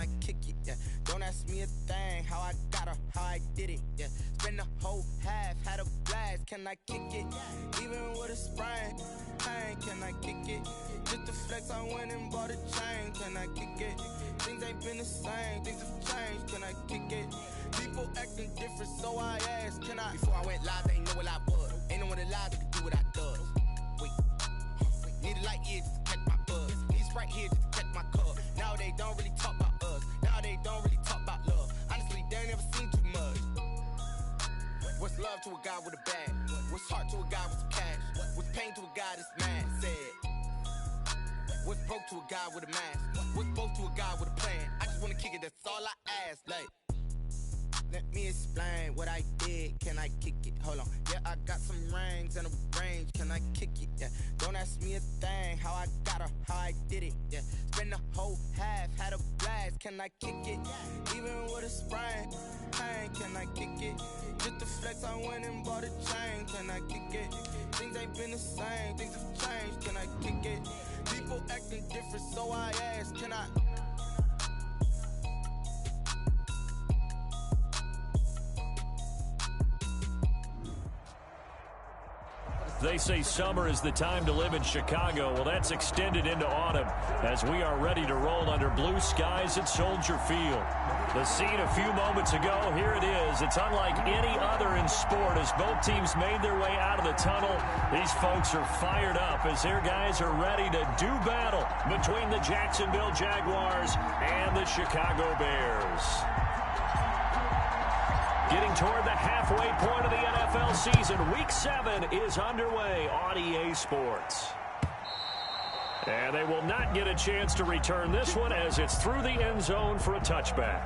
I kick it? Yeah, don't ask me a thing, how I got her, how I did it. Yeah, spend the whole half, had a blast. Can I kick it? Even with a sprain, pain, can I kick it? Just to flex, I went and bought a chain. Can I kick it? Things ain't been the same, things have changed. Can I kick it? People acting different, so I asked, can I? Before I went live, they ain't know what I was. Ain't no one alive that could do what I does. Wait, need a light year just to catch my buzz. Need right here just to catch my cup. Now they don't really talk about us. Now they don't really talk about love. Honestly, they ain't never seen too much. What's love to a guy with a bag? What's heart to a guy with some cash? What's pain to a guy that's mad? Said. What's broke to a guy with a mask? What's both to a guy with a plan? I just wanna kick it, that's all I ask. Like, let me explain what I did. Can I kick it? Hold on. Yeah, I got some rings and a range. Can I kick it? Yeah. Don't ask me a thing. How I got her, how I did it. Yeah. Spend the whole half, had a blast. Can I kick it? Even with a sprain, pain. Can I kick it? Just to flex, I went and bought a chain. Can I kick it? Things ain't been the same. Things have changed. Can I kick it? People acting different, so I asked, can I? They say summer is the time to live in Chicago. Well, that's extended into autumn as we are ready to roll under blue skies at Soldier Field. The scene a few moments ago, here it is. It's unlike any other in sport as both teams made their way out of the tunnel. These folks are fired up as their guys are ready to do battle between the Jacksonville Jaguars and the Chicago Bears. Getting toward the halfway point of the NFL season, Week 7 is underway on EA Sports. And they will not get a chance to return this one as it's through the end zone for a touchback.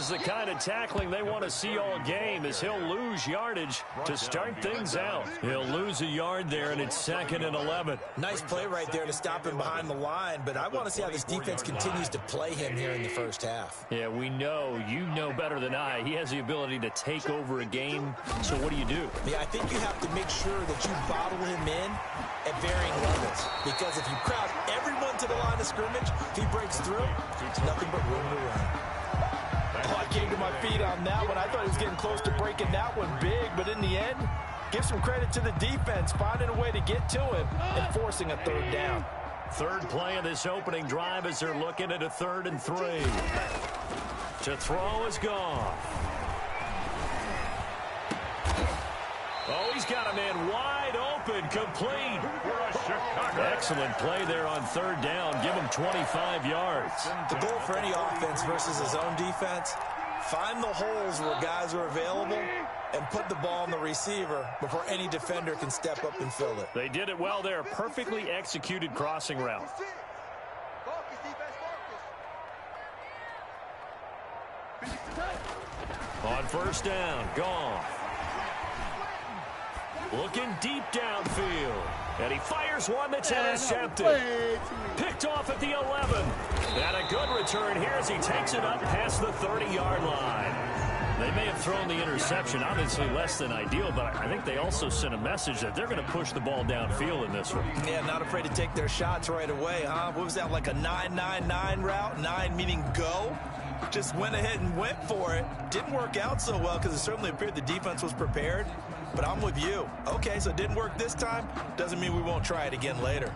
The kind of tackling they want to see all game as he'll lose yardage to start things out. He'll lose a yard there, and it's 2nd and 11. Nice play right there to stop him behind the line, but I want to see how this defense continues to play him here in the first half. Yeah, we know. You know better than I. He has the ability to take over a game, so what do you do? Yeah, I think you have to make sure that you bottle him in at varying levels, because if you crowd everyone to the line of scrimmage, if he breaks through, it's nothing but room to run. Oh, I came to my feet on that one. I thought he was getting close to breaking that one big, but in the end, give some credit to the defense, finding a way to get to him and forcing a third down. Third play of this opening drive as they're looking at a 3rd and 3. To throw is gone. Oh, he's got a man wide open, complete. Excellent play there on 3rd down. Give him 25 yards. The goal for any offense versus his own defense, find the holes where guys are available and put the ball on the receiver before any defender can step up and fill it. They did it well there. Perfectly executed crossing route. On 1st down, gone. Looking deep downfield. And he fires one that's intercepted. Picked off at the 11. And a good return here as he takes it up past the 30-yard line. They may have thrown the interception, obviously less than ideal, but I think they also sent a message that they're going to push the ball downfield in this one. Yeah, not afraid to take their shots right away, huh? What was that, like a 9-9-9 route? 9 meaning go? Just went ahead and went for it. Didn't work out so well because it certainly appeared the defense was prepared. But I'm with you. Okay, so it didn't work this time. Doesn't mean we won't try it again later.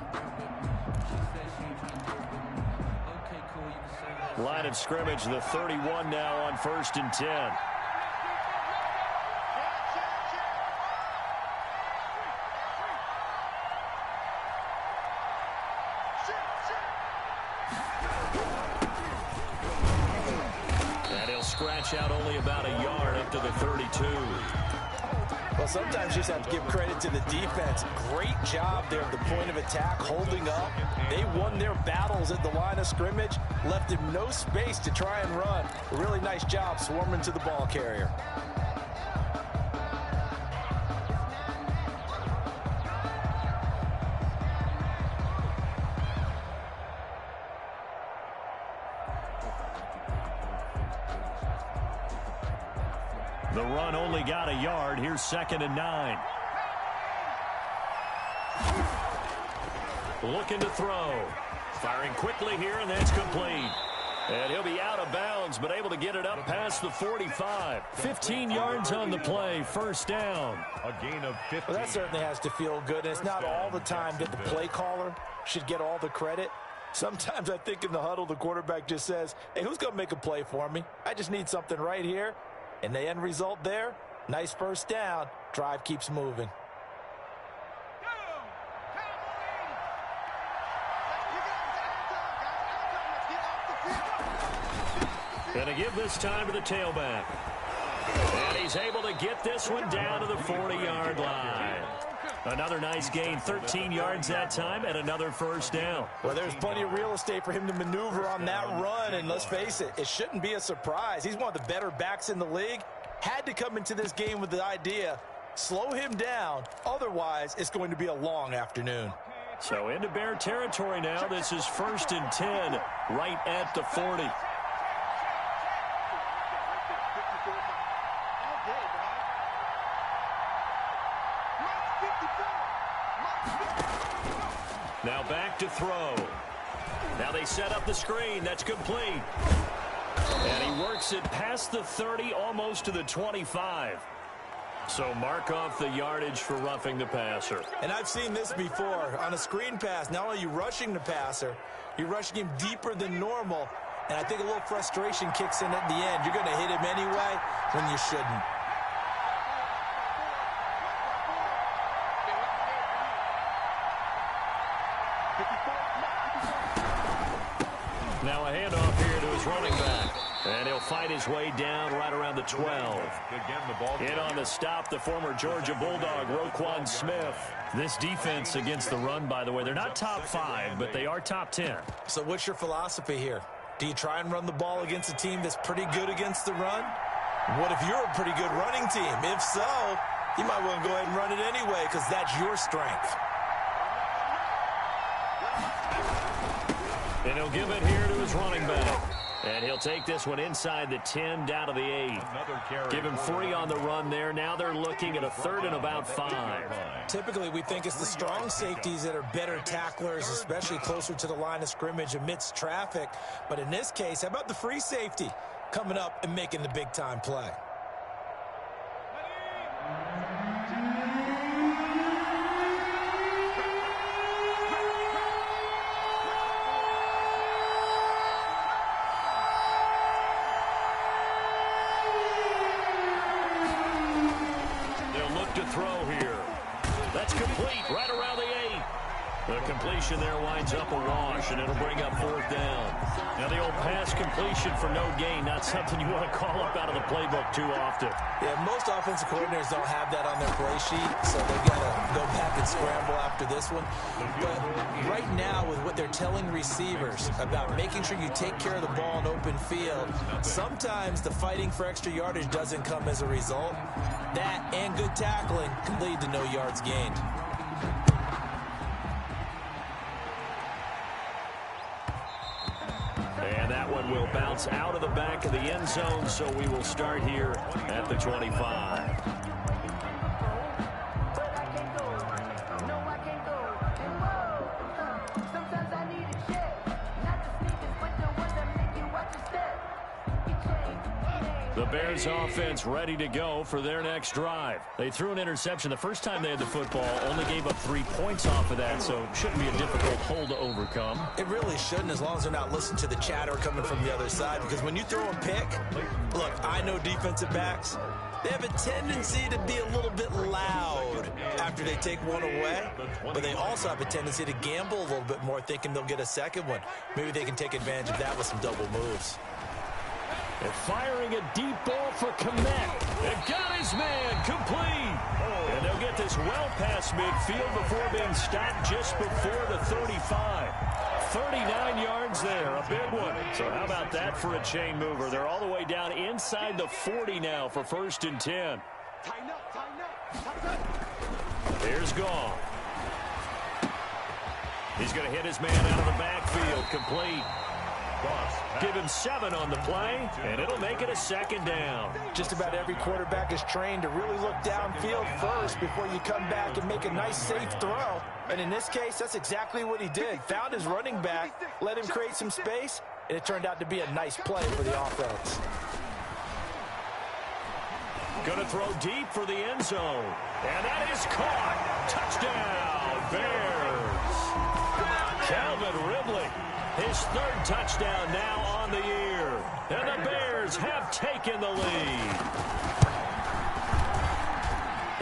Line of scrimmage, the 31 now on 1st and 10. And he'll scratch out only about a yard up to the 32. Well, sometimes you just have to give credit to the defense. Great job there at the point of attack, holding up. They won their battles at the line of scrimmage, left him no space to try and run. A really nice job swarming to the ball carrier. The run only got a yard. Here's 2nd and 9. Looking to throw. Firing quickly here, and that's complete. And he'll be out of bounds, but able to get it up past the 45. 15 yards on the play, 1st down. A gain of 15. Well, that certainly has to feel good. And it's not all the time that the play caller should get all the credit. Sometimes I think in the huddle, the quarterback just says, hey, who's going to make a play for me? I just need something right here. And the end result there, nice 1st down. Drive keeps moving. Gonna give this time to the tailback. And he's able to get this one down to the 40-yard line. Another nice gain, 13 yards that time, and another 1st down. Well, there's plenty of real estate for him to maneuver on that run, and let's face it, it shouldn't be a surprise. He's one of the better backs in the league. Had to come into this game with the idea, slow him down, otherwise it's going to be a long afternoon. So into Bear territory now. This is 1st and 10, right at the 40. Now back to throw. Now they set up the screen. That's complete. And he works it past the 30, almost to the 25. So mark off the yardage for roughing the passer. And I've seen this before. On a screen pass, not only are you rushing the passer, you're rushing him deeper than normal. And I think a little frustration kicks in at the end. You're going to hit him anyway when you shouldn't. Now a handoff here to his running back. And he'll fight his way down right around the 12. In on the stop, the former Georgia Bulldog, Roquan Smith. This defense against the run, by the way, they're not top 5, but they are top 10. So what's your philosophy here? Do you try and run the ball against a team that's pretty good against the run? What if you're a pretty good running team? If so, you might want to go ahead and run it anyway because that's your strength. And he'll give it here to his running back. And he'll take this one inside the 10 down to the 8. Give him 3 on the run there. Now they're looking at a 3rd and about 5. Typically, we think it's the strong safeties that are better tacklers, especially closer to the line of scrimmage amidst traffic. But in this case, how about the free safety coming up and making the big-time play? Throw here. That's complete right around the 8. The completion there winds up a wash, and it'll bring up 4th down. Now the old pass completion for no gain, not something you want to call up out of the playbook too often. Yeah, most offensive coordinators don't have that on their play sheet, so they've got to go back and scramble after this one. But right now, with what they're telling receivers about making sure you take care of the ball in open field, sometimes the fighting for extra yardage doesn't come as a result. That and good tackling can lead to no yards gained. And that one will bounce out of the back of the end zone, so we will start here at the 25. The Bears offense ready to go for their next drive. They threw an interception the first time they had the football, only gave up 3 points off of that, so it shouldn't be a difficult hole to overcome. It really shouldn't, as long as they're not listening to the chatter coming from the other side, because when you throw a pick, look, I know defensive backs, they have a tendency to be a little bit loud after they take one away, but they also have a tendency to gamble a little bit more, thinking they'll get a second one. Maybe they can take advantage of that with some double moves. And firing a deep ball for Komet. And got his man complete. And they'll get this well past midfield before being stopped just before the 35. 39 yards there, a big one. So how about that for a chain mover? They're all the way down inside the 40 now for 1st and 10. Here's Gall. He's going to hit his man out of the backfield, complete. Give him 7 on the play, and it'll make it a 2nd down. Just about every quarterback is trained to really look downfield first before you come back and make a nice, safe throw. And in this case, that's exactly what he did. Found his running back, let him create some space, and it turned out to be a nice play for the offense. Going to throw deep for the end zone. And that is caught. Touchdown, Bears. Calvin Ridley, his 3rd touchdown now on the year. And the Bears have taken the lead.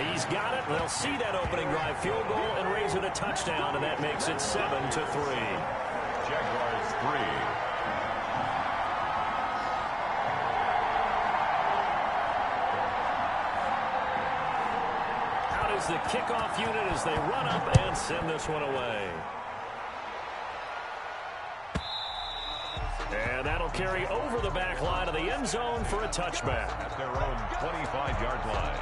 He's got it. They'll see that opening drive field goal and raise it a touchdown, and that makes it 7-3. Jaguars 3. The kickoff unit as they run up and send this one away. And that'll carry over the back line of the end zone for a touchback. At their own 25-yard line.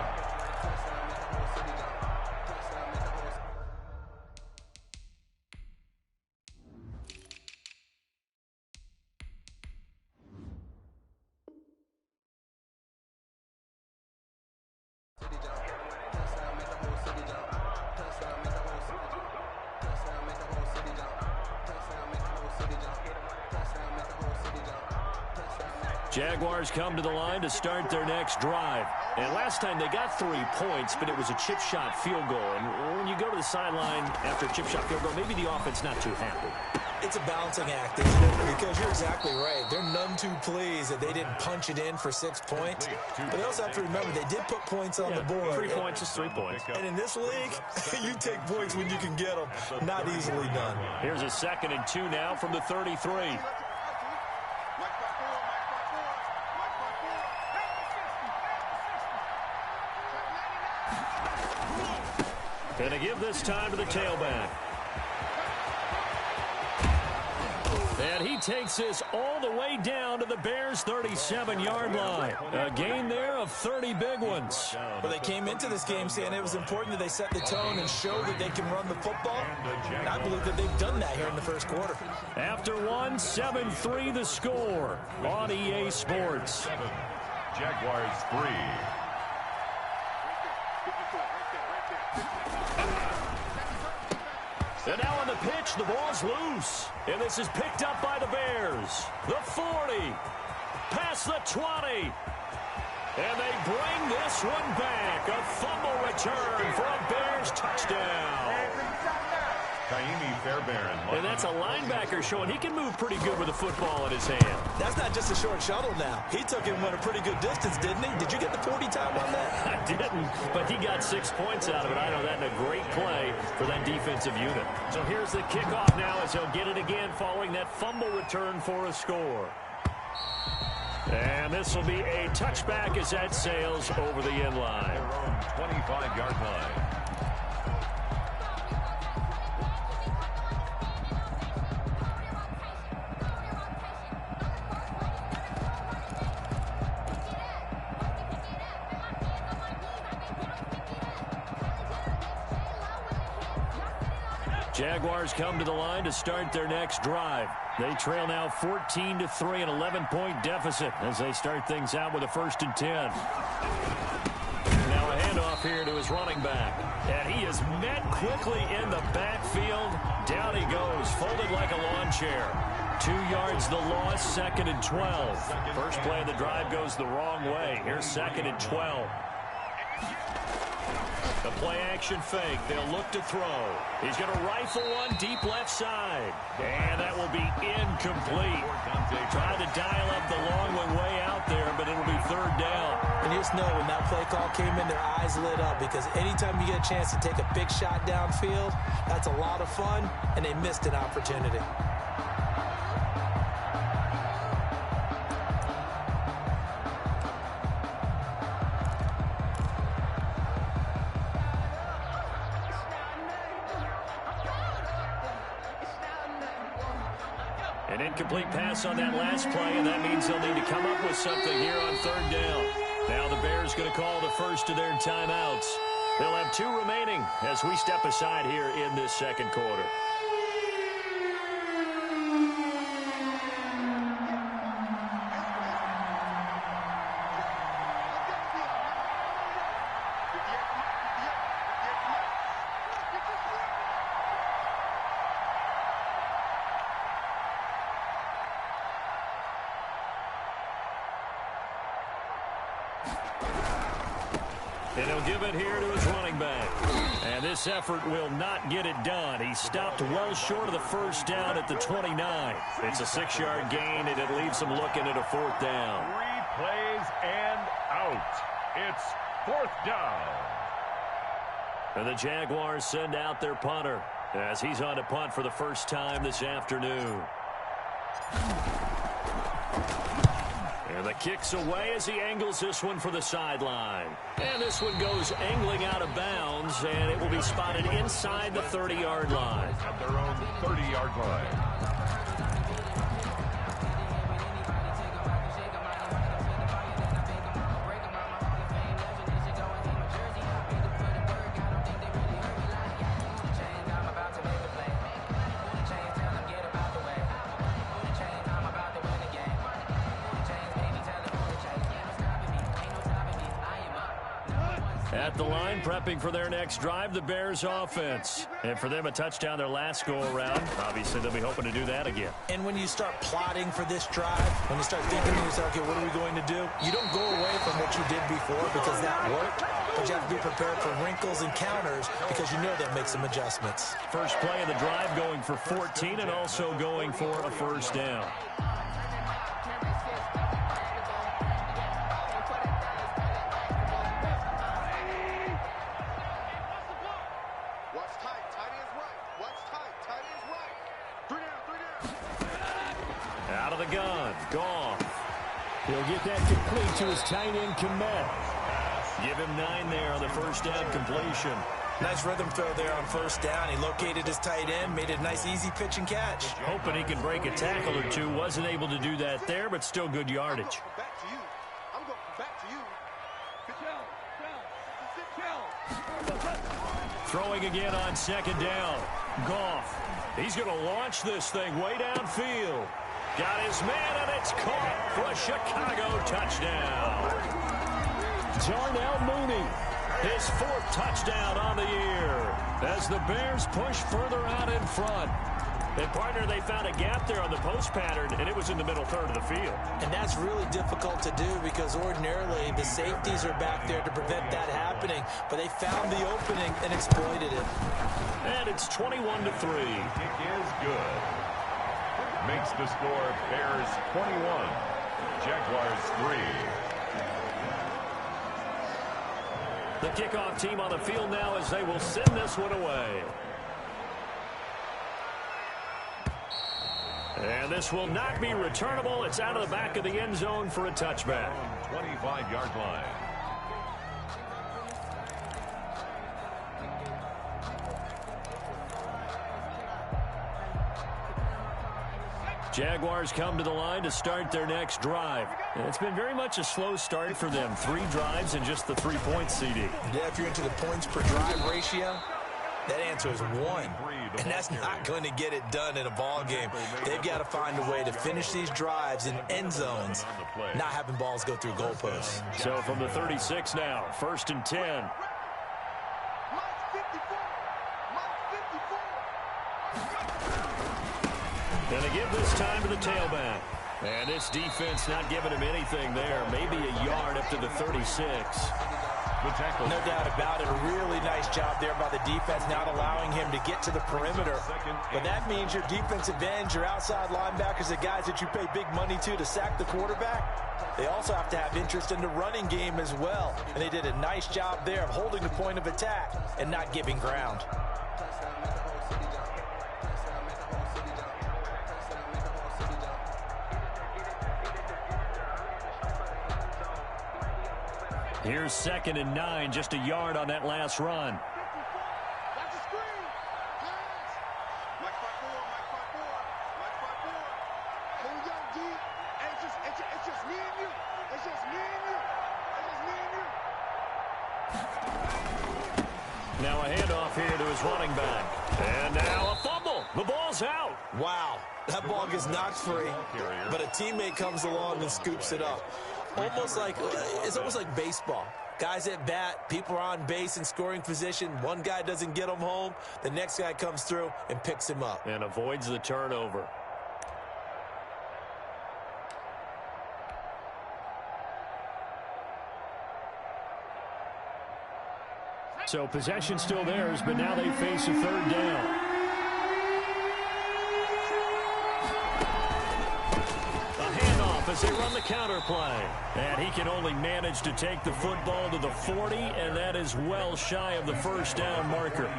Jaguars come to the line to start their next drive. And last time they got 3 points, but it was a chip shot field goal. And when you go to the sideline after a chip shot field goal, maybe the offense not too happy. It's a balancing act, isn't it? Because you're exactly right. They're none too pleased that they didn't punch it in for 6 points. But they also have to remember they did put points on the board. 3 points is 3 points. And in this league, you take points when you can get them. Not easily done. Here's a 2nd and 2 now from the 33. Going to give this time to the tailback. And he takes this all the way down to the Bears' 37-yard line. A gain there of 30 big ones. Well, they came into this game saying it was important that they set the tone and show that they can run the football. And I believe that they've done that here in the first quarter. After 7-3 the score on EA Sports. Jaguars 3. And now on the pitch, the ball's loose. And this is picked up by the Bears. The 40. Past the 20. And they bring this one back. A fumble return for a Bears touchdown. And that's a linebacker showing he can move pretty good with a football in his hand. That's not just a short shuttle now. He took him a pretty good distance, didn't he? Did you get the 40 time on that? I didn't, but he got 6 points out of it. I know that in a great play for that defensive unit. So here's the kickoff now as he'll get it again following that fumble return for a score. And this will be a touchback as that sails over the end line. 25-yard line. Jaguars come to the line to start their next drive. They trail now 14-3, an 11-point deficit as they start things out with a 1st and 10. Now a handoff here to his running back. And he is met quickly in the backfield. Down he goes, folded like a lawn chair. 2 yards the loss, 2nd and 12. First play of the drive goes the wrong way. Here's 2nd and 12. The play-action fake. They'll look to throw. He's going to rifle one deep left side. And that will be incomplete. Tried to dial up the long one way out there, but it'll be 3rd down. And you just know when that play call came in, their eyes lit up because anytime you get a chance to take a big shot downfield, that's a lot of fun, and they missed an opportunity. An incomplete pass on that last play, and that means they'll need to come up with something here on third down. Now the Bears going to call the first of their timeouts. They'll have 2 remaining as we step aside here in this second quarter. And he'll give it here to his running back. And this effort will not get it done. He stopped well short of the first down at the 29. It's a 6-yard gain, and it leaves him looking at a 4th down. 3 plays and out. It's 4th down. And the Jaguars send out their punter as he's on to punt for the first time this afternoon. And the kick's away as he angles this one for the sideline. And this one goes angling out of bounds, and it will be spotted inside the 30-yard line. At their own 30-yard line. At the line, prepping for their next drive, the Bears offense. And for them, a touchdown their last go-around. Obviously, they'll be hoping to do that again. And when you start plotting for this drive, when you start thinking to yourself, okay, what are we going to do? You don't go away from what you did before because that worked, but you have to be prepared for wrinkles and counters because you know they'll make some adjustments. First play of the drive going for 14 and also going for a first down. Out of the gun, Goff. He'll get that complete to his tight end, Komet. Give him 9 there on the first down completion. Nice rhythm throw there on first down. He located his tight end, made a nice easy pitch and catch. Hoping he can break a tackle or two. Wasn't able to do that there, but still good yardage. Throwing again on second down. Goff. He's going to launch this thing way downfield. Got his man, and it's caught for a Chicago touchdown. Darnell Mooney, his 4th touchdown on the year as the Bears push further out in front. And, partner, they found a gap there on the post pattern, and it was in the middle third of the field. And that's really difficult to do because ordinarily the safeties are back there to prevent that happening. But they found the opening and exploited it. And it's 21-3. Kick is good. Makes the score Bears 21, Jaguars 3. The kickoff team on the field now as they will send this one away. And this will not be returnable. It's out of the back of the end zone for a touchback. 25-yard line. Jaguars come to the line to start their next drive. And it's been very much a slow start for them. 3 drives and just the 3 points, CD. Yeah, if you're into the points per drive ratio, that answer is 1. And that's not going to get it done in a ball game. They've got to find a way to finish these drives in end zones, not having balls go through goalposts. So from the 36 now, 1st and 10. Going to give this time to the tailback. And this defense not giving him anything there. Maybe a yard up to the 36. No doubt about it. A really nice job there by the defense, not allowing him to get to the perimeter. But that means your defensive ends, your outside linebackers, the guys that you pay big money to sack the quarterback, they also have to have interest in the running game as well. And they did a nice job there of holding the point of attack and not giving ground. Here's 2nd and 9, just a yard on that last run. Now a handoff here to his running back. And now a fumble. The ball's out. Wow, that ball gets knocked free, but a teammate comes along and scoops it up. It's almost like baseball. Guys at bat, people are on base in scoring position. One guy doesn't get him home. The next guy comes through and picks him up. And avoids the turnover. So possession still theirs, but now they face a third down. As they run the counter play. And he can only manage to take the football to the 40, and that is well shy of the first down marker.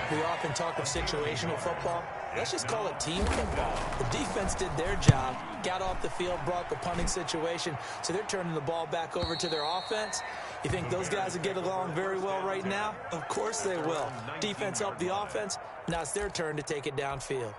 We often talk of situational football. Let's just call it team football. The defense did their job, got off the field, brought the punting situation, so they're turning the ball back over to their offense. You think those guys will get along very well right now? Of course they will. Defense helped the offense. Now it's their turn to take it downfield.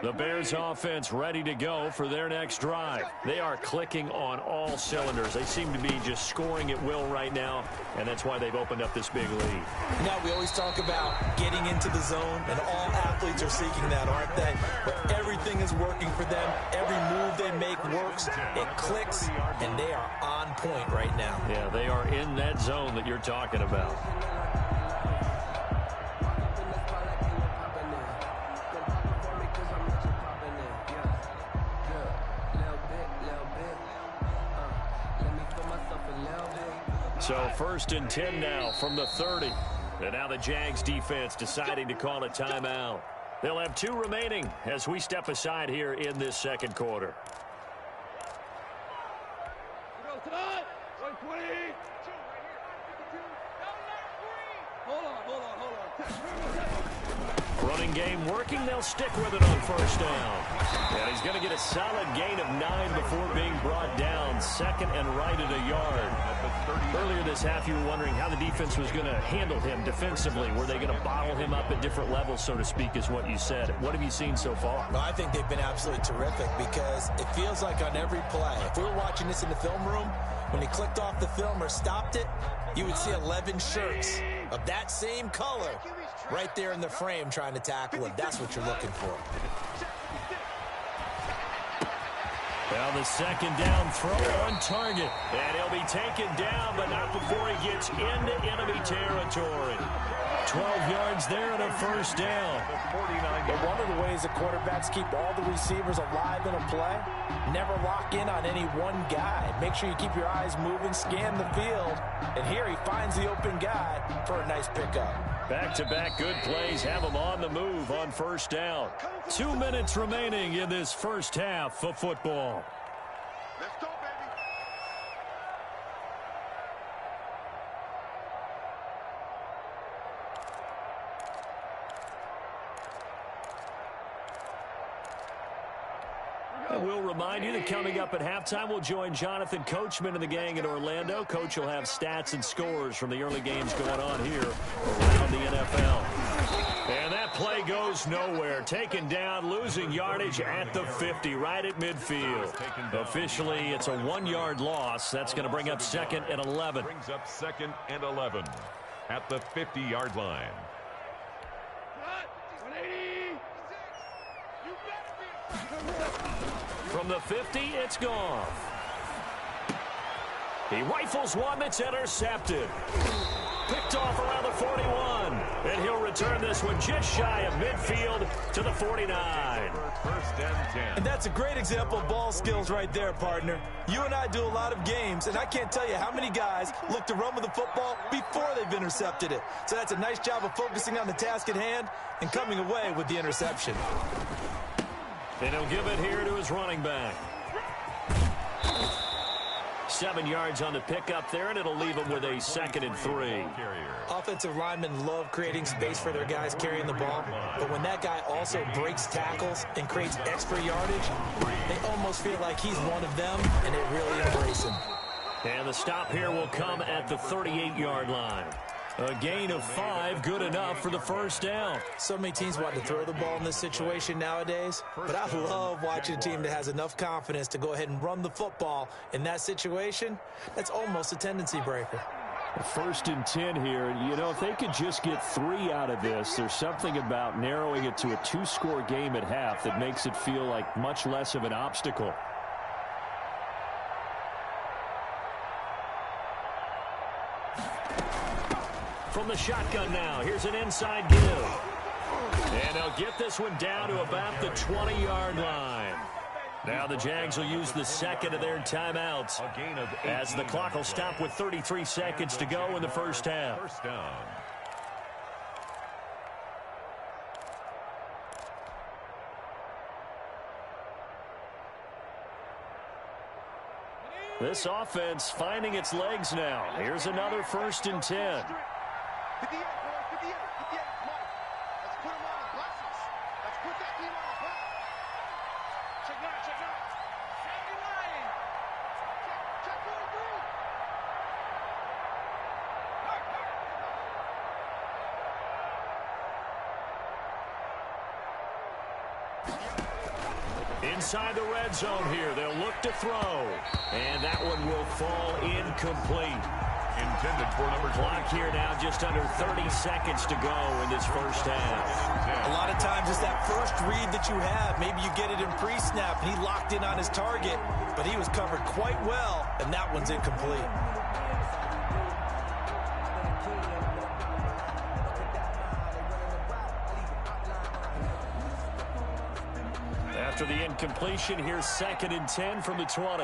The Bears offense ready to go for their next drive. They are clicking on all cylinders. They seem to be just scoring at will right now, and that's why they've opened up this big lead. Now we always talk about getting into the zone, and all athletes are seeking that, aren't they? Where everything is working for them. Every move they make works. It clicks, and they are on point right now. Yeah, they are in that zone that you're talking about. So 1st and 10 now from the 30. And now the Jags defense deciding to call a timeout. They'll have 2 remaining as we step aside here in this second quarter. Running game working. They'll stick with it on first down. And he's going to get a solid gain of 9 before being brought down. 2nd and right at a yard. Earlier this half, you were wondering how the defense was going to handle him defensively. Were they going to bottle him up at different levels, so to speak, is what you said. What have you seen so far? Well, I think they've been absolutely terrific because it feels like on every play, if we were watching this in the film room, when he clicked off the film or stopped it, you would see 11 shirts of that same color right there in the frame trying to tackle him. That's what you're looking for. Well, the second down throw on target. And he'll be taken down, but not before he gets into enemy territory. 12 yards there and a first down. But one of the ways the quarterbacks keep all the receivers alive in a play, never lock in on any one guy. Make sure you keep your eyes moving, scan the field. And here he finds the open guy for a nice pickup. Back-to-back good plays have him on the move on first down. 2 minutes remaining in this first half of football. Let's go, baby. I will remind you that coming up at halftime, we'll join Jonathan Coachman and the gang in Orlando. Coach will have stats and scores from the early games going on here around the NFL. And that play goes nowhere. Taken down, losing yardage at the 50, right at midfield. Officially, it's a 1-yard loss. That's going to bring up 2nd and 11. Brings up 2nd and 11 at the 50-yard line. From the 50, it's Goff. He rifles one that's intercepted. Picked off around the 41. And he'll return this one just shy of midfield to the 49. First and 10. And that's a great example of ball skills right there, partner. You and I do a lot of games, and I can't tell you how many guys look to run with the football before they've intercepted it. So that's a nice job of focusing on the task at hand and coming away with the interception. And he'll give it here to his running back. 7 yards on the pickup there, and it'll leave him with a 2nd and 3. Offensive linemen love creating space for their guys carrying the ball, but when that guy also breaks tackles and creates extra yardage, they almost feel like he's one of them, and they really embrace him. And the stop here will come at the 38-yard line. A gain of 5, good enough for the first down. So many teams want to throw the ball in this situation nowadays, but I love watching a team that has enough confidence to go ahead and run the football. In that situation, that's almost a tendency breaker. 1st and 10 here. You know, if they could just get 3 out of this, there's something about narrowing it to a 2-score game at half that makes it feel like much less of an obstacle. From the shotgun now, here's an inside give. And they'll get this one down to about the 20-yard line. Now the Jags will use the second of their timeouts as the clock will stop with 33 seconds to go in the first half. First down. This offense finding its legs now. Here's another 1st and 10. Inside the red zone here, they'll look to throw. And that one will fall incomplete. Intended for number 20. Clock here now just under 30 seconds to go in this first half. A lot of times it's that first read that you have. Maybe you get it in pre-snap, and he locked in on his target, but he was covered quite well, and that one's incomplete. After the incompletion, here's 2nd and 10 from the 20.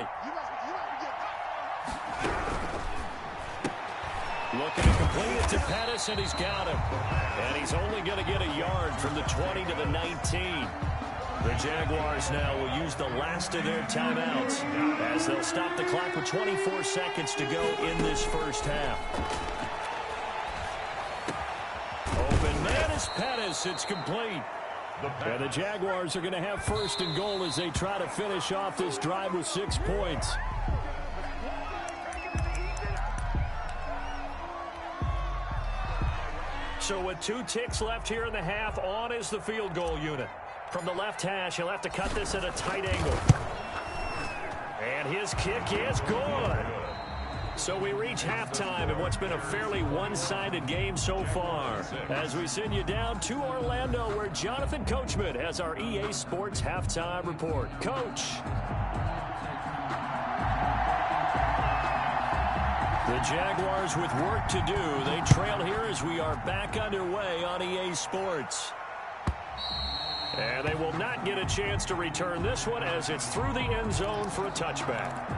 Looking to complete it to Pettis, and he's got him. And he's only going to get a yard from the 20 to the 19. The Jaguars now will use the last of their timeouts as they'll stop the clock with 24 seconds to go in this first half. Open man is Pettis. It's complete. And the Jaguars are going to have 1st and goal as they try to finish off this drive with 6 points. So with 2 ticks left here in the half, on is the field goal unit. From the left hash, he'll have to cut this at a tight angle. And his kick is good. So we reach halftime in what's been a fairly one-sided game so far. As we send you down to Orlando, where Jonathan Coachman has our EA Sports Halftime Report. Coach. The Jaguars with work to do. They trail here as we are back underway on EA Sports. And they will not get a chance to return this one as it's through the end zone for a touchback.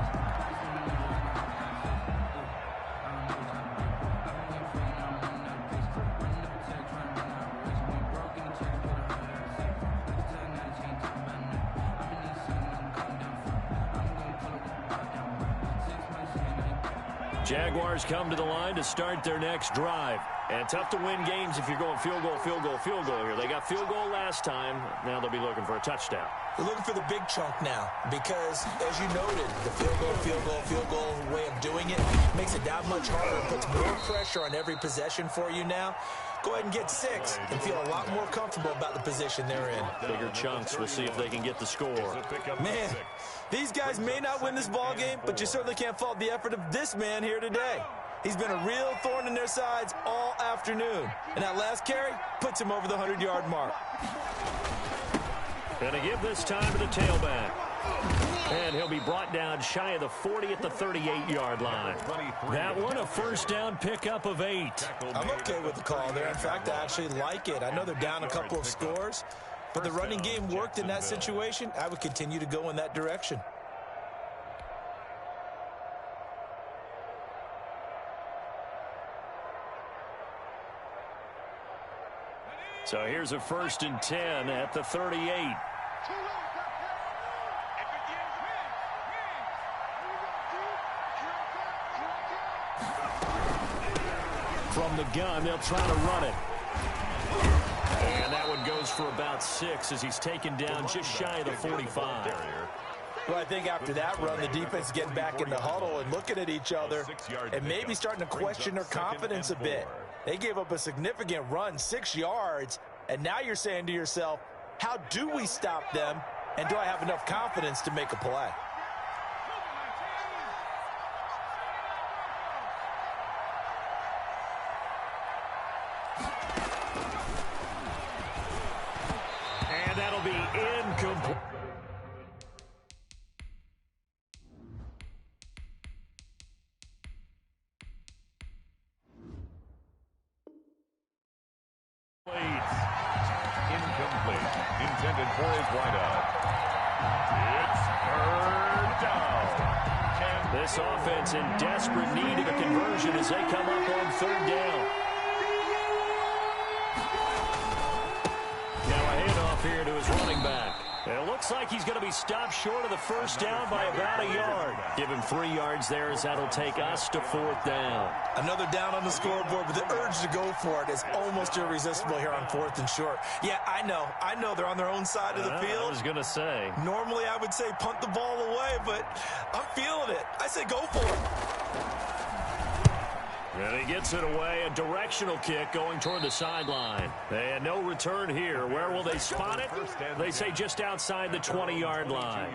Jaguars come to the line to start their next drive. And tough to win games if you're going field goal, field goal, field goal here. They got field goal last time. Now they'll be looking for a touchdown. They're looking for the big chunk now because, as you noted, the field goal way of doing it makes it that much harder and puts more pressure on every possession for you now. Go ahead and get 6 and feel a lot more comfortable about the position they're in. Bigger chunks. We'll see if they can get the score. Man, these guys may not win this ball game, but you certainly can't fault the effort of this man here today. He's been a real thorn in their sides all afternoon. And that last carry puts him over the 100-yard mark. Gonna give this time to the tailback. And he'll be brought down shy of the 40 at the 38-yard line. That one, a first down pickup of 8. I'm okay with the call there. In fact, I actually like it. I know they're down a couple of scores, but the running game worked in that situation. I would continue to go in that direction. So here's a 1st and 10 at the 38. From the gun, they'll try to run it. And that one goes for about 6 as he's taken down just shy of the 45. Well, I think after that run, the defense is getting back in the huddle and looking at each other and maybe starting to question their confidence a bit. They gave up a significant run, 6 yards, and now you're saying to yourself, how do we stop them, and do I have enough confidence to make a play? And that'll be incomplete. Incomplete. Intended for his wideout. It's third down. This offense in desperate need of a conversion as they come up on third down. Now a handoff here to his running back. It looks like he's going to be stopped short of the first down by about a yard. Give him 3 yards there as that'll take us to fourth down. Another down on the scoreboard, but the urge to go for it is almost irresistible here on 4th and short. Yeah, I know they're on their own side of the field. I was going to say. Normally I would say punt the ball away, but I'm feeling it. I say go for it. And he gets it away, a directional kick going toward the sideline. They had no return here. Where will they spot it? They say just outside the 20-yard line.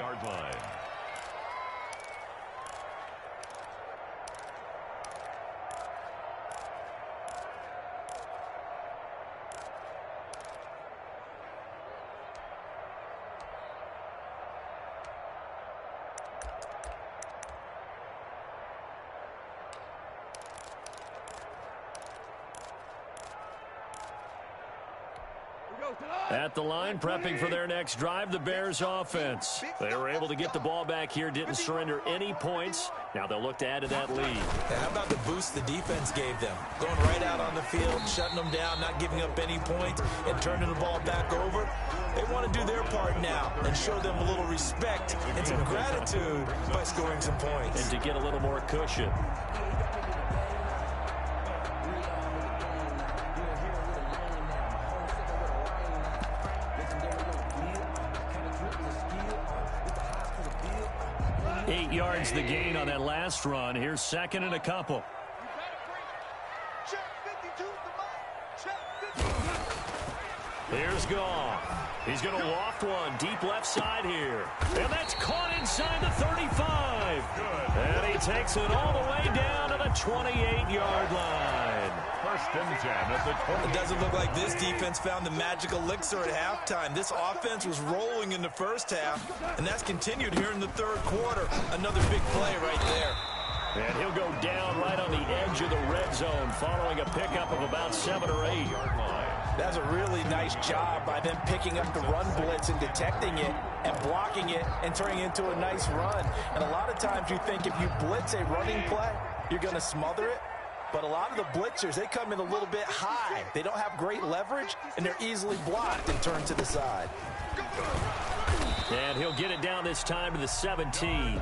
At the line, prepping for their next drive, the Bears offense. They were able to get the ball back here, didn't surrender any points. Now they'll look to add to that lead. How about the boost the defense gave them? Going right out on the field, shutting them down, not giving up any points, and turning the ball back over. They want to do their part now and show them a little respect and some gratitude by scoring some points. And to get a little more cushion. Yards the gain on that last run. Here's second and a couple. Here's Goff. He's going to loft one deep left side here. And that's caught inside the 35. And he takes it all the way down to the 28-yard line. First and 10 at the 20. It doesn't look like this defense found the magic elixir at halftime. This offense was rolling in the first half, and that's continued here in the third quarter. Another big play right there. And he'll go down right on the edge of the red zone following a pickup of about 7 or 8. That's a really nice job by them picking up the run blitz and detecting it and blocking it and turning it into a nice run. And a lot of times you think if you blitz a running play, you're going to smother it. But a lot of the blitzers, they come in a little bit high. They don't have great leverage, and they're easily blocked and turned to the side. And he'll get it down this time to the 17.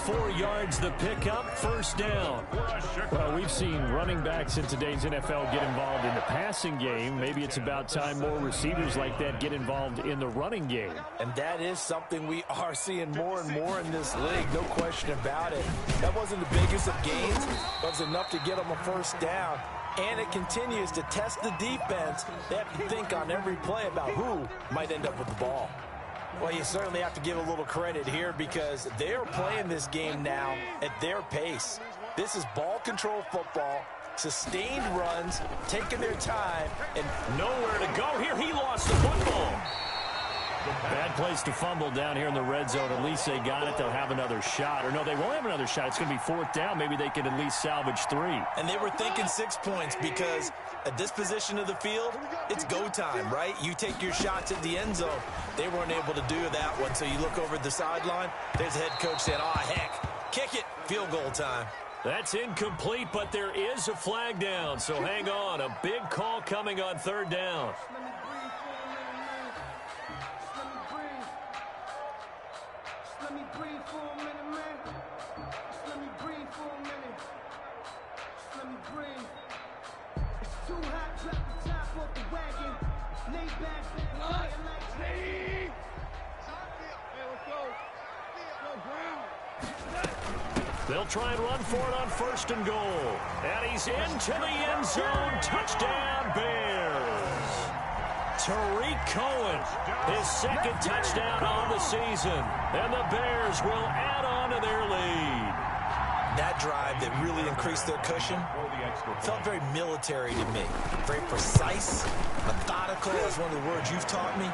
4 yards the pickup, first down. Well, we've seen running backs in today's NFL get involved in the passing game. Maybe it's about time more receivers like that get involved in the running game. And that is something we are seeing more and more in this league, no question about it. That wasn't the biggest of gains, but it was enough to get them a first down. And it continues to test the defense. They have to think on every play about who might end up with the ball. Well, you certainly have to give a little credit here because they're playing this game now at their pace. This is ball control football, sustained runs, taking their time, and nowhere to go here. He lost the football. Bad place to fumble down here in the red zone. At least they got it. They'll have another shot. Or no, they won't have another shot. It's going to be fourth down. Maybe they could at least salvage 3. And they were thinking 6 points because at this position of the field, it's go time, right? You take your shots at the end zone. They weren't able to do that one. So you look over at the sideline. There's the head coach saying, oh, heck, kick it. Field goal time. That's incomplete, but there is a flag down. So hang on. A big call coming on third down. Let me breathe for a minute, man. Just let me breathe for a minute. Just let me breathe. It's too hot, drop the top off the wagon. Lay back, flying like Hey, let's go. Let's go, ground. They'll try and run for it on 1st and goal. And he's into the end zone. Touchdown, Bears. Tariq Cohen, his 2nd touchdown on the season. And the Bears will add on to their lead. That drive that really increased their cushion felt very military to me. Very precise, methodical, is one of the words you've taught me.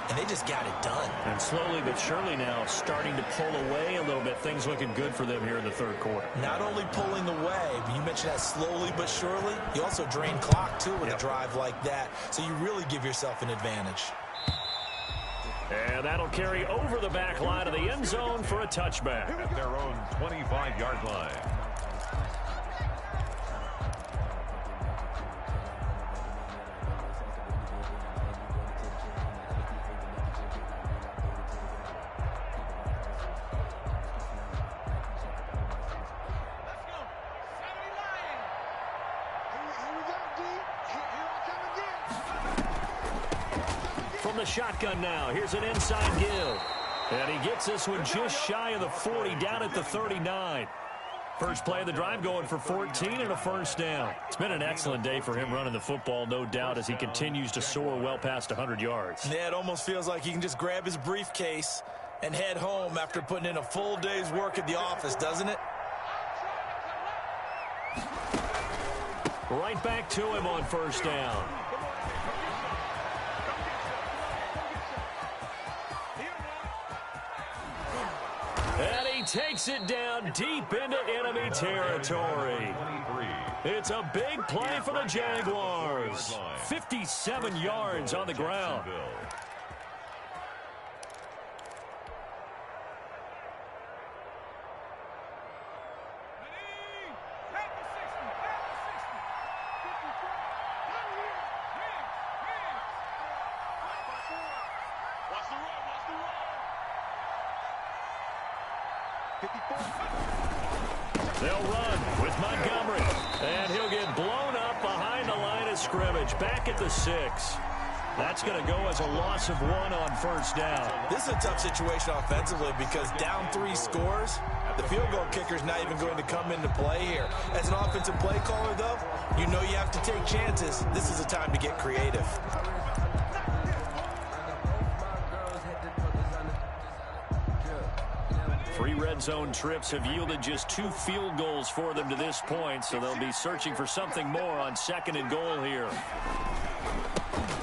And they just got it done. And slowly but surely now starting to pull away a little bit. Things looking good for them here in the 3rd quarter. Not only pulling away, but you mentioned that slowly but surely. You also drain clock, too, with a drive like that. So you really give yourself an advantage. And that'll carry over the back line of the end zone for a touchback. At their own 25-yard line. From the shotgun now, here's an inside give. And he gets this one just shy of the 40, down at the 39. First play of the drive going for 14 and a 1st down. It's been an excellent day for him running the football, no doubt, as he continues to soar well past 100 yards. Yeah, it almost feels like he can just grab his briefcase and head home after putting in a full day's work at the office, doesn't it? Right back to him on 1st down. And he takes it down deep into enemy territory. It's a big play for the Jaguars. 57 yards on the ground. They'll run with Montgomery, and he'll get blown up behind the line of scrimmage, back at the 6. That's going to go as a loss of 1 on 1st down. This is a tough situation offensively because down 3 scores, the field goal kicker's not even going to come into play here. As an offensive play caller, though, you know you have to take chances. This is a time to get creative. 3 red zone trips have yielded just 2 field goals for them to this point, so they'll be searching for something more on 2nd and goal here.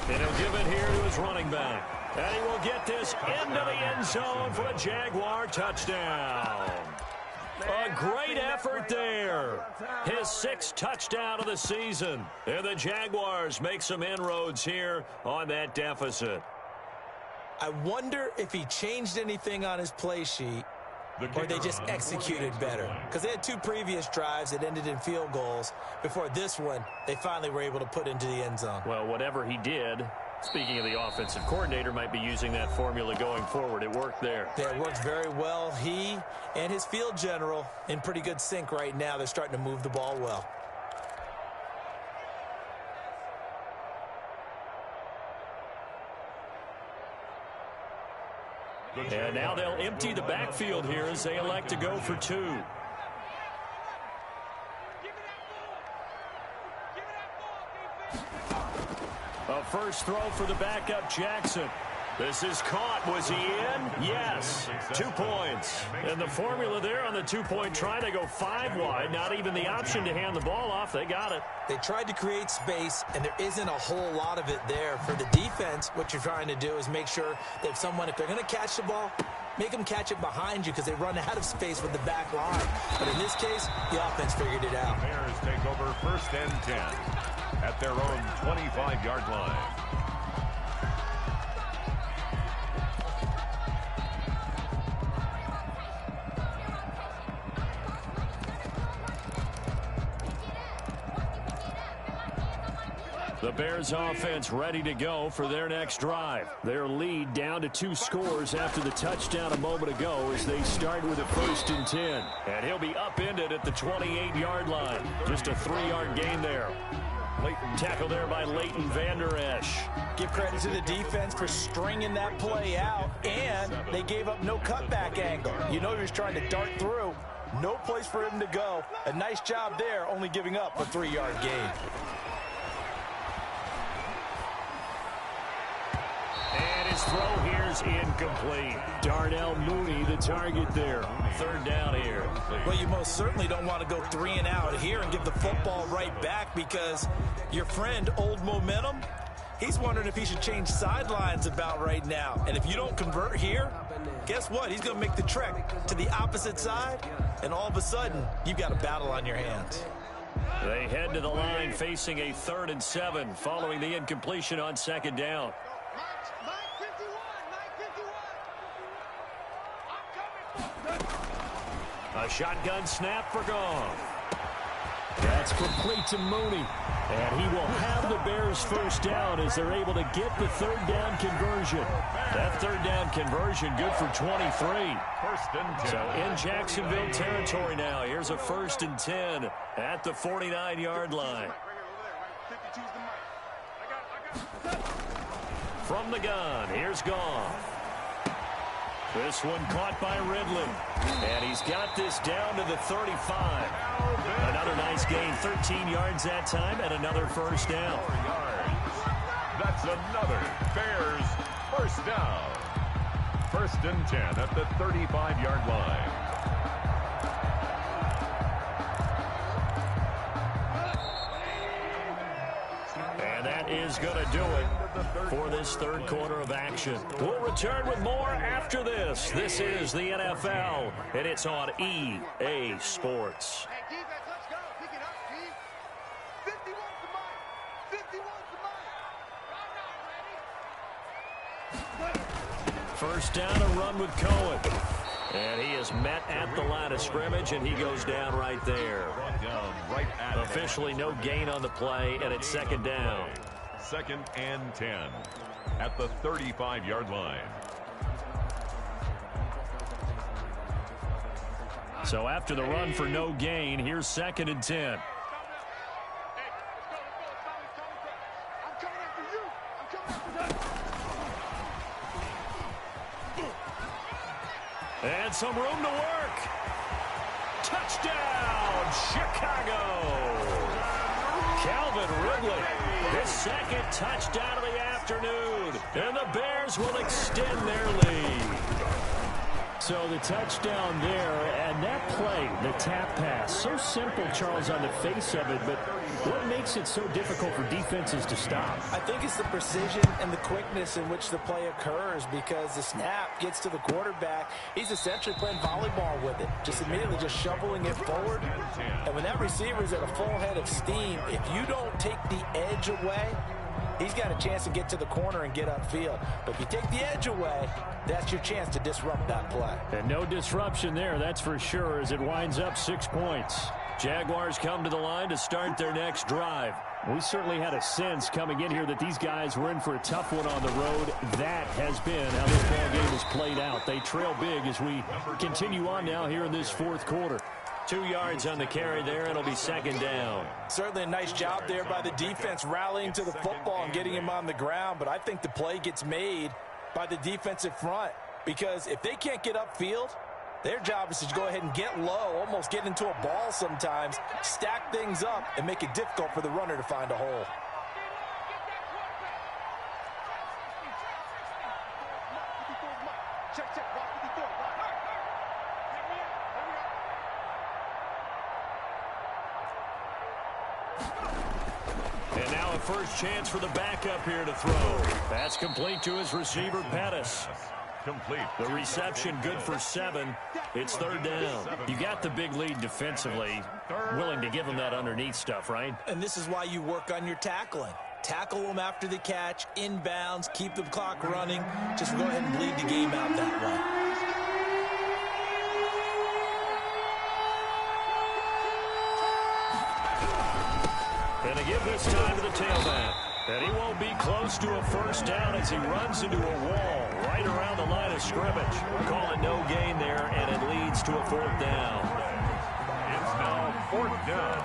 And he'll give it here to his running back. And he will get this into the end zone for a Jaguar touchdown. A great effort there. His 6th touchdown of the season. And the Jaguars make some inroads here on that deficit. I wonder if he changed anything on his play sheet or they just executed better. Because they had 2 previous drives that ended in field goals. Before this one, they finally were able to put into the end zone. Well, whatever he did, speaking of the offensive coordinator, might be using that formula going forward. It worked there. Yeah, it worked very well. He and his field general in pretty good sync right now. They're starting to move the ball well. And now they'll empty the backfield here as they elect to go for 2. A first throw for the backup Jackson. This is caught. Was he in? Yes. 2 points. And the formula there on the 2-point try to go 5 wide. Not even the option to hand the ball off. They got it. They tried to create space, and there isn't a whole lot of it there. For the defense, what you're trying to do is make sure that if they're going to catch the ball, make them catch it behind you because they run out of space with the back line. But in this case, the offense figured it out. Bears take over 1st and 10 at their own 25-yard line. The Bears offense ready to go for their next drive. Their lead down to 2 scores after the touchdown a moment ago as they start with a 1st and 10. And he'll be upended at the 28-yard line. Just a 3-yard gain there. Tackle there by Leighton Vander Esch. Give credit to the defense for stringing that play out, and they gave up no cutback angle. You know he was trying to dart through. No place for him to go. A nice job there, only giving up a 3-yard gain. And his throw here is incomplete. Darnell Mooney, the target there. Third down here. Well, you most certainly don't want to go 3 and out here and give the football right back, because your friend, Old Momentum, he's wondering if he should change sidelines about right now. And if you don't convert here, guess what? He's going to make the trek to the opposite side, and all of a sudden, you've got a battle on your hands. They head to the line facing a 3rd and 7 following the incompletion on 2nd down. A shotgun snap for Goff. That's complete to Mooney. And he will have the Bears first down as they're able to get the 3rd down conversion. That 3rd down conversion good for 23. 1st and 10. So in Jacksonville territory now. Here's a 1st and 10 at the 49-yard line. From the gun, here's Goff. This one caught by Ridley. And he's got this down to the 35. Another nice gain, 13 yards that time, and another first down. 4 yards. That's another Bears first down. 1st and 10 at the 35-yard line. And that is going to do it for this 3rd quarter of action. We'll return with more after this. This is the NFL, and it's on EA Sports. Hey, defense, let's go. Pick it up, G. 51's the mic. 51's the mic. I'm not ready. First down, a run with Cohen. And he is met at the line of scrimmage, and he goes down right there. Down right at Officially no gain on the play, and it's 2nd down. 2nd and 10 at the 35-yard line. So after the run for no gain, here's 2nd and 10. And some room to work. Touchdown, Chicago. Calvin Ridley, his 2nd touchdown of the afternoon. And the Bears will extend their lead. So the touchdown there, and that play, the tap pass, so simple, Charles, on the face of it, but what makes it so difficult for defenses to stop? I think it's the precision and the quickness in which the play occurs, because the snap gets to the quarterback. He's essentially playing volleyball with it, just immediately just shoveling it forward. And when that receiver is at a full head of steam, if you don't take the edge away, he's got a chance to get to the corner and get upfield. But if you take the edge away, that's your chance to disrupt that play. And no disruption there, that's for sure, as it winds up 6 points. Jaguars come to the line to start their next drive. We certainly had a sense coming in here that these guys were in for a tough one on the road. That has been how this ball game has played out. They trail big as we continue on now here in this 4th quarter. 2 yards on the carry there. It'll be 2nd down. Certainly a nice job there by the defense rallying to the football and getting him on the ground. But I think the play gets made by the defensive front, because if they can't get upfield, their job is to go ahead and get low, almost get into a ball sometimes, stack things up, and make it difficult for the runner to find a hole. And now a first chance for the backup here to throw. That's complete to his receiver, Pettis. Complete. The reception good for 7. It's 3rd down. You got the big lead defensively. Willing to give him that underneath stuff, right? And this is why you work on your tackling. Tackle them after the catch, inbounds, keep the clock running. Just go ahead and bleed the game out that way. And to give this time to the tailback. And he won't be close to a first down as he runs into a wall right around the line of scrimmage. Call it no gain there, and it leads to a 4th down. It's now 4th down.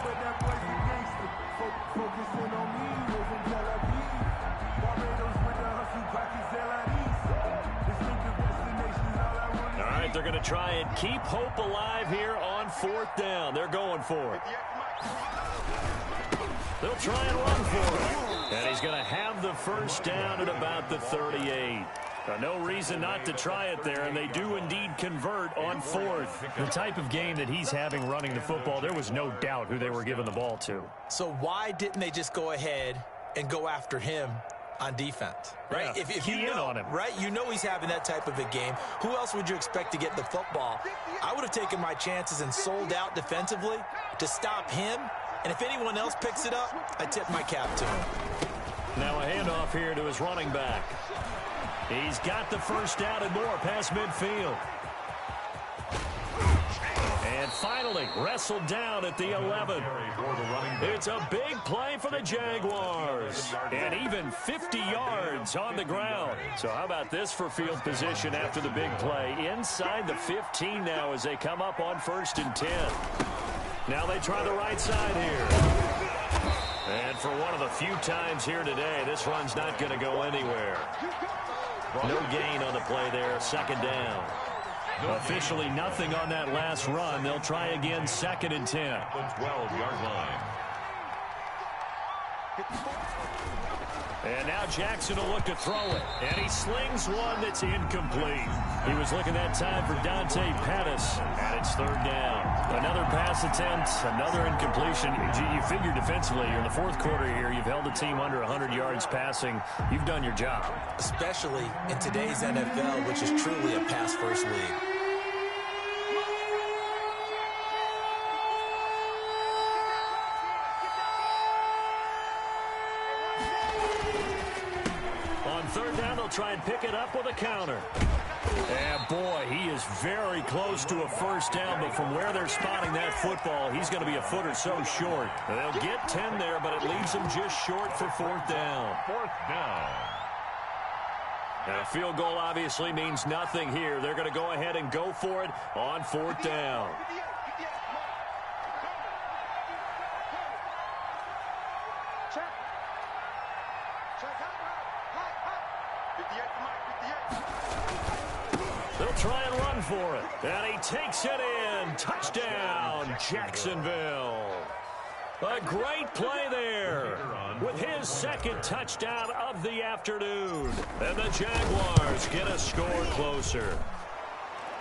All right, right, they're going to try and keep hope alive here on 4th down. They're going for it. They'll try and run for it. And he's going to have the first down at about the 38. No reason not to try it there, and they do indeed convert on 4th. The type of game that he's having running the football, there was no doubt who they were giving the ball to. So why didn't they just go ahead and go after him on defense, right? Yeah, if you know, on him. right, you know he's having that type of a game. Who else would you expect to get the football? I would have taken my chances and sold out defensively to stop him, and if anyone else picks it up, I tip my cap to him. Now a handoff here to his running back. He's got the first down and more past midfield. And finally, wrestled down at the 11. It's a big play for the Jaguars. And even 50 yards on the ground. So how about this for field position after the big play? Inside the 15 now as they come up on 1st and 10. Now they try the right side here. And for one of the few times here today, this run's not going to go anywhere. No gain on the play there, 2nd down. Officially nothing on that last run. They'll try again, 2nd and 10. The 12-yard line. And now Jackson will look to throw it. And he slings one that's incomplete. He was looking that time for Dante Pettis. And it's 3rd down. Another pass attempt, another incompletion. You figure defensively, you're in the 4th quarter here. You've held the team under 100 yards passing. You've done your job. Especially in today's NFL, which is truly a pass-first league. On 3rd down, they'll try and pick it up with a counter. And boy, he is very close to a first down, but from where they're spotting that football, he's going to be a foot or so short. They'll get 10 there, but it leaves them just short for 4th down. 4th down. And a field goal obviously means nothing here. They're going to go ahead and go for it on 4th down. They'll try and run for it. And he takes it in. Touchdown, Jacksonville. A great play there with his 2nd touchdown of the afternoon. And the Jaguars get a score closer.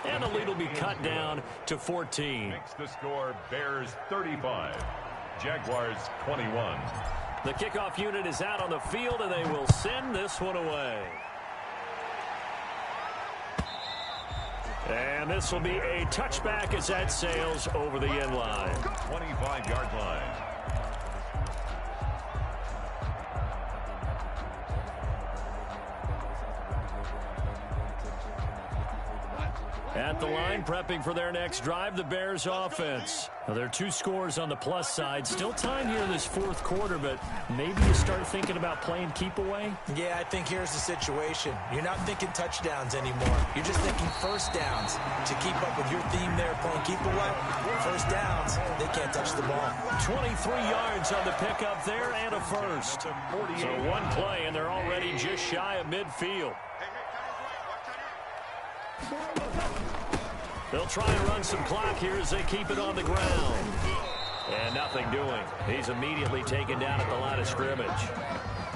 And the lead will be cut down to 14. Makes the score Bears 35, Jaguars 21. The kickoff unit is out on the field, and they will send this one away. And this will be a touchback as that sails over the end line. 25-yard line. At the line, prepping for their next drive, the Bears offense. Now, there are 2 scores on the plus side. Still time here in this 4th quarter, but maybe you start thinking about playing keep away? Yeah, I think here's the situation. You're not thinking touchdowns anymore. You're just thinking first downs to keep up with your theme there, playing keep away. First downs, they can't touch the ball. 23 yards on the pickup there and a first. So one play, and they're already just shy of midfield. They'll try and run some clock here as they keep it on the ground. And nothing doing. He's immediately taken down at the line of scrimmage.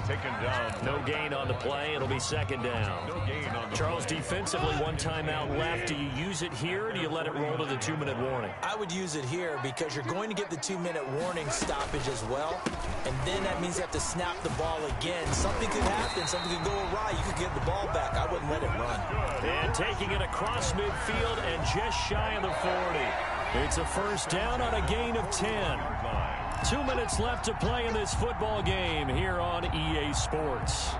Taken down. No gain on the play. It'll be 2nd down. No gain on the Charles, play. defensively, 1 timeout left. Do you use it here, or do you let it roll to the 2-minute warning? I would use it here because you're going to get the 2-minute warning stoppage as well. And then that means you have to snap the ball again. Something could happen. Something could go awry. You could get the ball back. I wouldn't let it run. And taking it across midfield and just shy of the 40. It's a first down on a gain of 10. 2 minutes left to play in this football game here on EA Sports.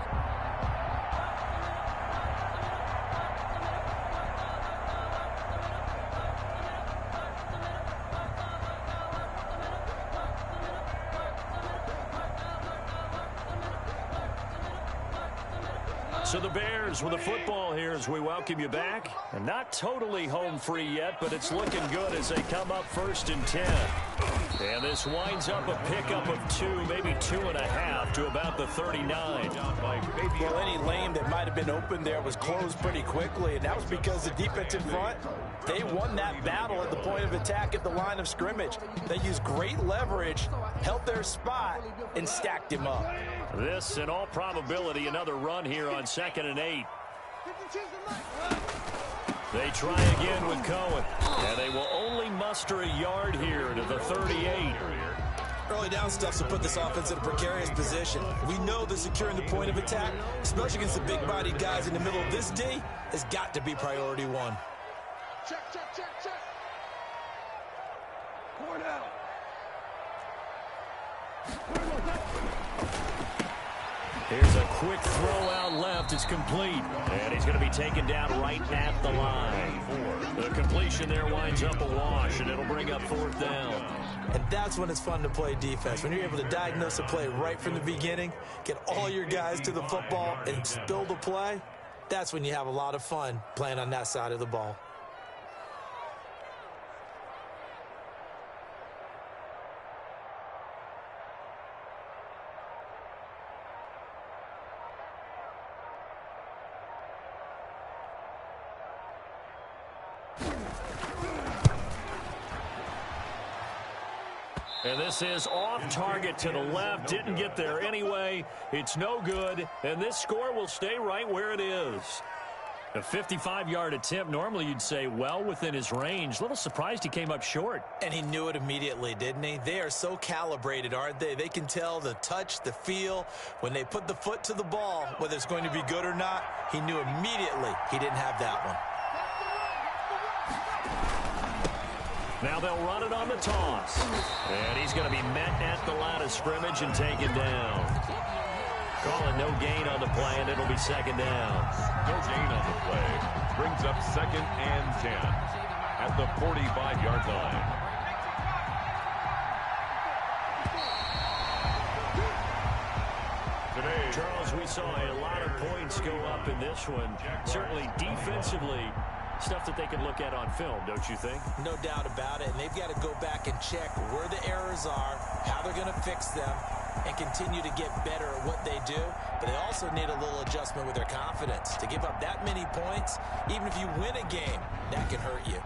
So the Bears with the football here as we welcome you back. And not totally home free yet, but it's looking good as they come up 1st and 10. And this winds up a pickup of 2, maybe 2.5 to about the 39. Well, any lane that might have been open there was closed pretty quickly, and that was because the defense in front, they won that battle at the point of attack at the line of scrimmage. They used great leverage, held their spot, and stacked him up. This, in all probability, another run here on 2nd and 8. They try again with Cohen, and they will only muster a yard here to the 38. Early down stuff to put this offense in a precarious position. We know that securing the point of attack, especially against the big-bodied guys in the middle of this D, has got to be priority one. Check. Cornell. Here's a quick throw out left. It's complete. And he's going to be taken down right at the line. The completion there winds up a wash, and it'll bring up 4th down. And that's when it's fun to play defense. When you're able to diagnose a play right from the beginning, get all your guys to the football, and spill the play, that's when you have a lot of fun playing on that side of the ball. And this is off target to the left. Didn't get there anyway. It's no good. And this score will stay right where it is. A 55-yard attempt. Normally you'd say well within his range. A little surprised he came up short. And he knew it immediately, didn't he? They are so calibrated, aren't they? They can tell the touch, the feel. When they put the foot to the ball, whether it's going to be good or not, he knew immediately he didn't have that one. Now they'll run it on the toss. And he's going to be met at the line of scrimmage and taken down. Calling no gain on the play, and it'll be 2nd down. No gain on the play. Brings up 2nd and 10 at the 45-yard line. Today, Charles, we saw a lot of points go up in this one. Certainly defensively, stuff that they can look at on film, don't you think? No doubt about it, and they've got to go back and check where the errors are, how they're going to fix them, and continue to get better at what they do. But they also need a little adjustment with their confidence. To give up that many points, even if you win a game, that can hurt you.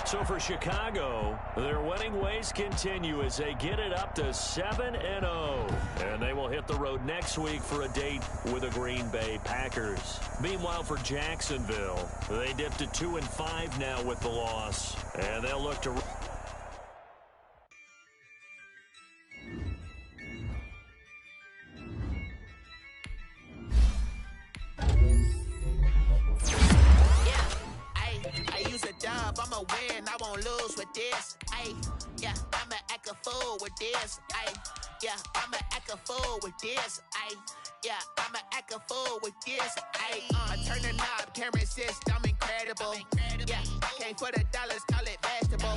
So for Chicago, their winning ways continue as they get it up to 7-0. And they will hit the road next week for a date with the Green Bay Packers. Meanwhile, for Jacksonville, they dipped to 2-5 now with the loss. And they'll look to... I'ma win, I won't lose with this. Ay, yeah, I'ma act a fool with this. Ay, yeah, I'ma act a fool with this. Ay, yeah, I'ma act a fool with this. Ay, I turn the knob, can't resist, I'm incredible. Yeah, came for the dollars, call it vegetable.